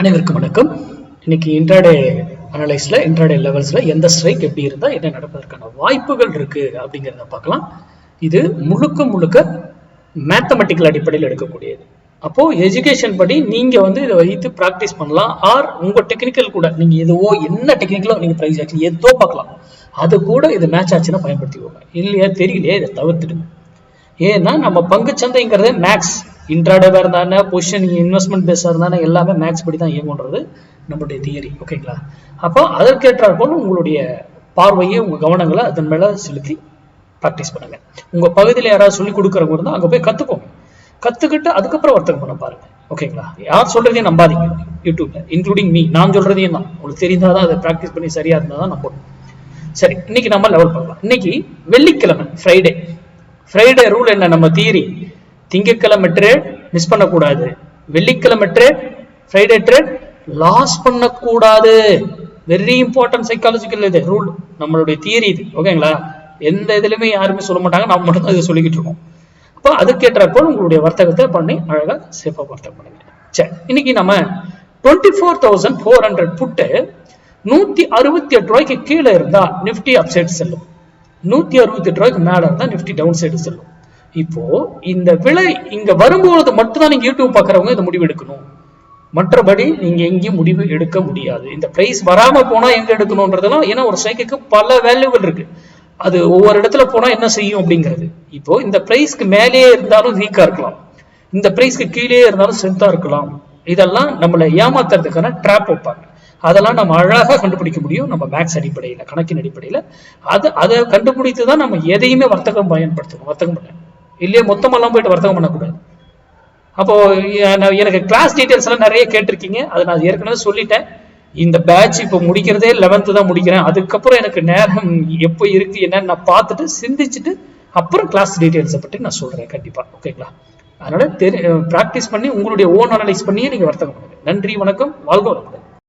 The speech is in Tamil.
அனைவருக்கும் வணக்கம். இன்னைக்கு இன்ட்ராடே அனலைஸ்ல இன்ட்ராடே லெவல்ஸ்ல எந்த ஸ்ட்ரைக் எப்படி இருந்தா என்ன நடப்பதற்கான வாய்ப்புகள் இருக்கு அப்படிங்கிறத பார்க்கலாம். இது முழுக்க முழுக்க மேத்தமெட்டிக்கல் அடிப்படையில் எடுக்கக்கூடியது. அப்போ எஜுகேஷன் படி நீங்க இதை வைத்து பிராக்டிஸ் பண்ணலாம். ஆர் உங்க டெக்னிக்கல் கூட நீங்க எதுவோ என்ன டெக்னிக்கலோ நீங்க பிரைஸ் ஆக்சுவலி எதோ பார்க்கலாம். அது கூட இது மேட்ச் ஆச்சுன்னா பயன்படுத்திக்கோங்க. இல்லையா தெரியலையே இதை தவிர்த்துடுங்க. ஏன்னா நம்ம பங்கு சந்தைங்கிறதே மேக்ஸ், இன்ட்ராடேவா இருந்தானே பொசிஷன் இன்வெஸ்ட்மெண்ட் பேஸா இருந்தானே எல்லாமே மேக்ஸ் படி தான் இயங்குன்றது நம்மளுடைய தியரி. ஓகேங்களா? அப்போ அதற்கேற்றாற் போல உங்களுடைய பார்வையை உங்க கவனங்களை அதன் மேல செலுத்தி ப்ராக்டிஸ் பண்ணுங்க. உங்க பகுதியில் யாராவது சொல்லி கொடுக்குறவங்க இருந்தால் அங்கே போய் கத்துக்கோங்க. கத்துக்கிட்டு அதுக்கப்புறம் வர்த்தகம் பண்ண பாருங்க. ஓகேங்களா? யார் சொல்றதையும் நம்பாதீங்க. யூடியூப்ல இன்க்ளூடிங் மீ, நான் சொல்றதையும் தான் உங்களுக்கு தெரிந்தாதான் அதை ப்ராக்டிஸ் பண்ணி சரியா இருந்தால் தான் நம்பணும். சரி, இன்னைக்கு நம்ம லெவல் பார்க்கலாம். இன்னைக்கு வெள்ளிக்கிழமை, ஃப்ரைடே ரூல் என்ன? நம்ம தியரி திங்கட்கிழமை ட்ரேட் மிஸ் பண்ணக்கூடாது, வெள்ளிக்கிழமை ட்ரேட், ஃப்ரைடே ட்ரேட் லாஸ் பண்ணக்கூடாது. வெரி இம்பார்ட்டன்ட் சைக்காலஜிக்கல் இது ரூல், நம்மளுடைய தியரி இது. ஓகேங்களா? எந்த இதுலையுமே யாருமே சொல்ல மாட்டாங்க, நம்ம மட்டும் தான் இதை சொல்லிக்கிட்டு இருக்கோம். அப்போ அதுக்கேற்றப்போ உங்களுடைய வர்த்தகத்தை பண்ணி அழகா சேஃபா வர்த்தகம் பண்ணுங்க. சரி, இன்னைக்கு நம்ம 24,400 புட்டு 168 ரூபாய்க்கு கீழே இருந்தா நிப்டி அப்சைட் செல்லும், 168 ரூபாய்க்கு மேல இருந்தா நிப்டி டவுன் சைடு செல்லும். இப்போ இந்த விலை இங்க வரும்போது மட்டும்தான் நீங்க யூடியூப் பாக்குறவங்க இந்த முடிவு எடுக்கணும். மற்றபடி நீங்க எங்கேயும் முடிவு எடுக்க முடியாது. இந்த பிரைஸ் வராம போனா எங்க எடுக்கணும்ன்றதெல்லாம், ஏன்னா ஒரு ஸ்ட்ரைக்கு பல வேல்யூகள் இருக்கு. அது ஒவ்வொரு இடத்துல போனா என்ன செய்யும் அப்படிங்கிறது. இப்போ இந்த பிரைஸ்க்கு மேலேயே இருந்தாலும் வீக்கா இருக்கலாம், இந்த பிரைஸ்க்கு கீழே இருந்தாலும் ஸ்ட்ரென்த்தா இருக்கலாம். இதெல்லாம் நம்மளை ஏமாத்துறதுக்கான ட்ராப் வைப்பாங்க. அதெல்லாம் நம்ம அழகாக கண்டுபிடிக்க முடியும் நம்ம மேக்ஸ் அடிப்படையில, கணக்கின் அடிப்படையில. அதை கண்டுபிடித்துதான் நம்ம எதையுமே வர்த்தகம் பயன்படுத்தணும். வர்த்தகம் பண்ண இல்லையே மொத்தமெல்லாம் போயிட்டு வர்த்தகம் பண்ணக்கூடாது. அப்போ எனக்கு கிளாஸ் டீடைல்ஸ் எல்லாம் நிறைய கேட்டிருக்கீங்க, அதை நான் ஏற்கனவே சொல்லிட்டேன். இந்த பேட்ச் இப்போ முடிக்கிறதே 11th தான் முடிக்கிறேன். அதுக்கப்புறம் எனக்கு நேரம் எப்போ இருக்கு என்னன்னு நான் பார்த்துட்டு சிந்திச்சுட்டு அப்புறம் கிளாஸ் டீடைல்ஸை பற்றி நான் சொல்றேன் கண்டிப்பா. ஓகேங்களா? அதனால பிராக்டிஸ் பண்ணி உங்களுடைய ஓன் அனலைஸ் பண்ணியே நீங்க வர்த்தகம் பண்ணுங்க. நன்றி, வணக்கம், வாழ்க வளமுடன்.